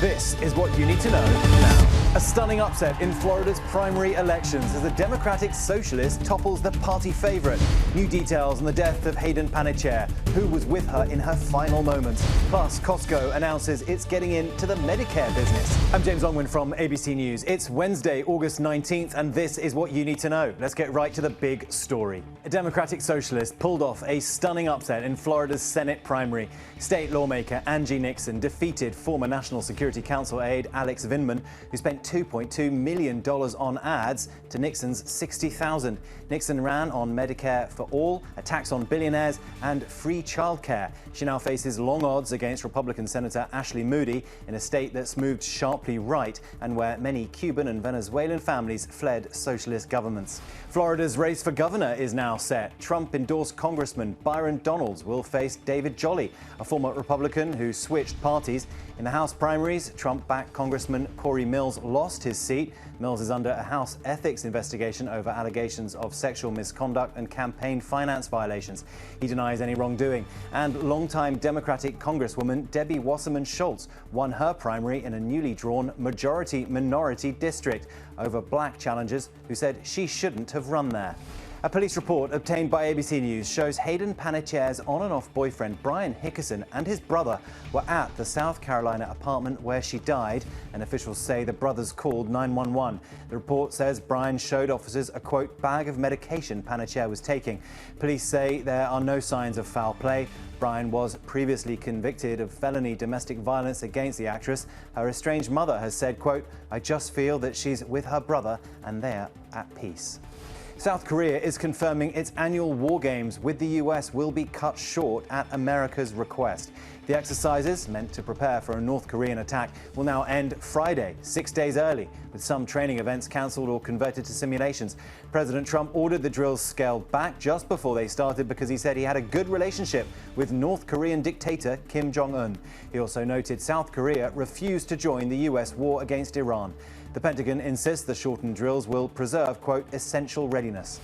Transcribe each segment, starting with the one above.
This is what you need to know now. A stunning upset in Florida's primary elections as the Democratic Socialist topples the party favorite. New details on the death of Hayden Panettiere, who was with her in her final moments. Plus, Costco announces it's getting into the Medicare business. I'm James Longwin from ABC News. It's Wednesday, August 19th, and this is what you need to know. Let's get right to the big story. A Democratic Socialist pulled off a stunning upset in Florida's Senate primary. State lawmaker Angie Nixon defeated former National Security Council aide Alex Vindman, who spent $2.2 million on ads to Nixon's $60,000. Nixon ran on Medicare for all, a tax on billionaires, and free childcare. She now faces long odds against Republican Senator Ashley Moody in a state that's moved sharply right and where many Cuban and Venezuelan families fled socialist governments. Florida's race for governor is now set. Trump-endorsed Congressman Byron Donalds will face David Jolly, a former Republican who switched parties. In the House primaries, Trump-backed Congressman Corey Mills lost his seat. Mills is under a House ethics investigation over allegations of sexual misconduct and campaign finance violations. He denies any wrongdoing. And longtime Democratic Congresswoman Debbie Wasserman Schultz won her primary in a newly drawn majority-minority district over black challengers who said she shouldn't have run there. A police report obtained by ABC News shows Hayden Panettiere's on and off boyfriend Brian Hickerson and his brother were at the South Carolina apartment where she died, and officials say the brothers called 911. The report says Brian showed officers a, quote, bag of medication Panettiere was taking. Police say there are no signs of foul play. Brian was previously convicted of felony domestic violence against the actress. Her estranged mother has said, quote, I just feel that she's with her brother and they're at peace. South Korea is confirming its annual war games with the US will be cut short at America's request. The exercises, meant to prepare for a North Korean attack, will now end Friday, 6 days early, with some training events cancelled or converted to simulations. President Trump ordered the drills scaled back just before they started because he said he had a good relationship with North Korean dictator Kim Jong-un. He also noted South Korea refused to join the US war against Iran. The Pentagon insists the shortened drills will preserve, quote, essential readiness.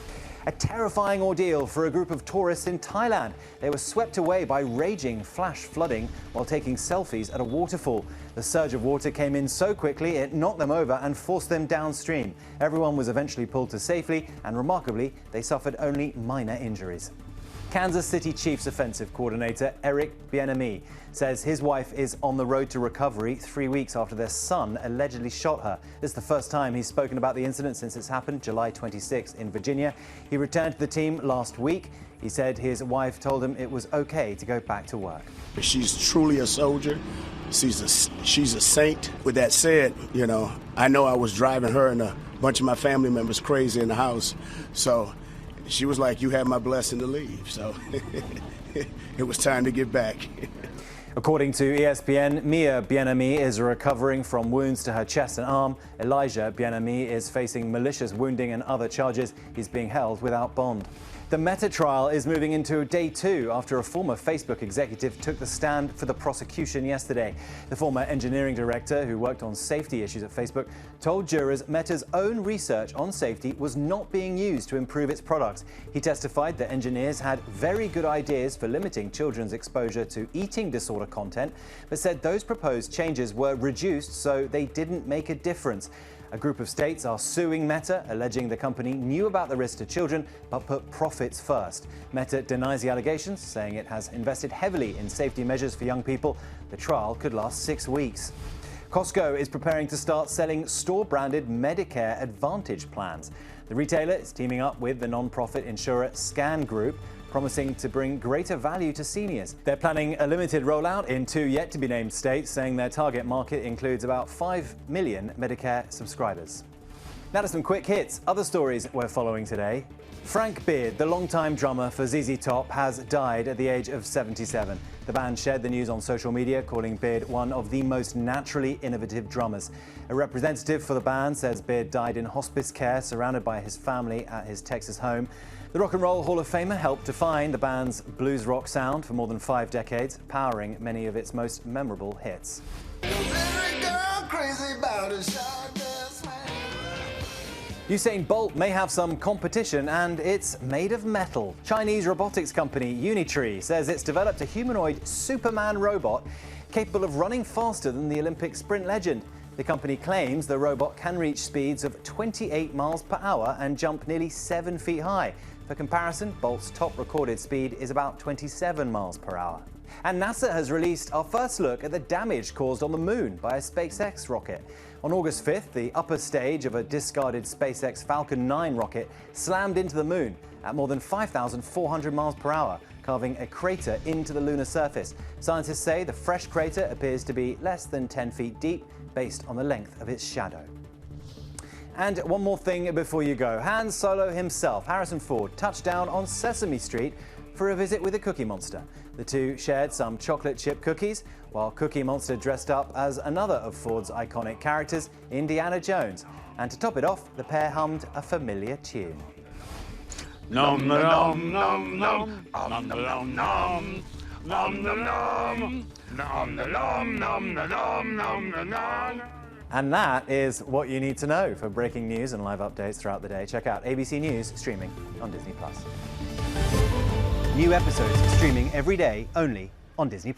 A terrifying ordeal for a group of tourists in Thailand. They were swept away by raging flash flooding while taking selfies at a waterfall. The surge of water came in so quickly it knocked them over and forced them downstream. Everyone was eventually pulled to safety, and remarkably, they suffered only minor injuries. Kansas City Chiefs offensive coordinator Eric Bieniemy says his wife is on the road to recovery 3 weeks after their son allegedly shot her. This is the first time he's spoken about the incident since it's happened July 26 in Virginia. He returned to the team last week. He said his wife told him it was okay to go back to work. She's truly a soldier. She's a saint. With that said, you know I was driving her and a bunch of my family members crazy in the house. So she was like, you have my blessing to leave. So it was time to get back. According to ESPN, Mia Bieniemy is recovering from wounds to her chest and arm. Elijah Bieniemy is facing malicious wounding and other charges. He's being held without bond. The Meta trial is moving into day 2 after a former Facebook executive took the stand for the prosecution yesterday. The former engineering director, who worked on safety issues at Facebook, told jurors Meta's own research on safety was not being used to improve its products. He testified that engineers had very good ideas for limiting children's exposure to eating disorder content, but said those proposed changes were reduced so they didn't make a difference. A group of states are suing Meta, alleging the company knew about the risk to children but put profits first. Meta denies the allegations, saying it has invested heavily in safety measures for young people. The trial could last 6 weeks. Costco is preparing to start selling store-branded Medicare Advantage plans. The retailer is teaming up with the non-profit insurer Scan Group, promising to bring greater value to seniors. They're planning a limited rollout in 2 yet-to-be-named states, saying their target market includes about 5 million Medicare subscribers. Now to some quick hits. Other stories we're following today. Frank Beard, the longtime drummer for ZZ Top, has died at the age of 77. The band shared the news on social media, calling Beard one of the most naturally innovative drummers. A representative for the band says Beard died in hospice care, surrounded by his family at his Texas home. The Rock and Roll Hall of Famer helped define the band's blues rock sound for more than 5 decades, powering many of its most memorable hits. Usain Bolt may have some competition, and it's made of metal. Chinese robotics company Unitree says it's developed a humanoid Superman robot. capable of running faster than the Olympic sprint legend. The company claims the robot can reach speeds of 28 miles per hour and jump nearly 7 feet high. For comparison, Bolt's top recorded speed is about 27 miles per hour. And NASA has released our first look at the damage caused on the moon by a SpaceX rocket. On August 5th, the upper stage of a discarded SpaceX Falcon 9 rocket slammed into the moon at more than 5,400 miles per hour, carving a crater into the lunar surface. Scientists say the fresh crater appears to be less than 10 feet deep, based on the length of its shadow. And one more thing before you go. Han Solo himself, Harrison Ford, touched down on Sesame Street for a visit with the Cookie Monster. The two shared some chocolate chip cookies, while Cookie Monster dressed up as another of Ford's iconic characters, Indiana Jones. And to top it off, the pair hummed a familiar tune. Nom nom nom nom nom nom nom nom nom nom nom nom nom nom nom nom. And that is what you need to know for breaking news and live updates throughout the day. Check out ABC News streaming on Disney+. New episodes streaming every day only on Disney+.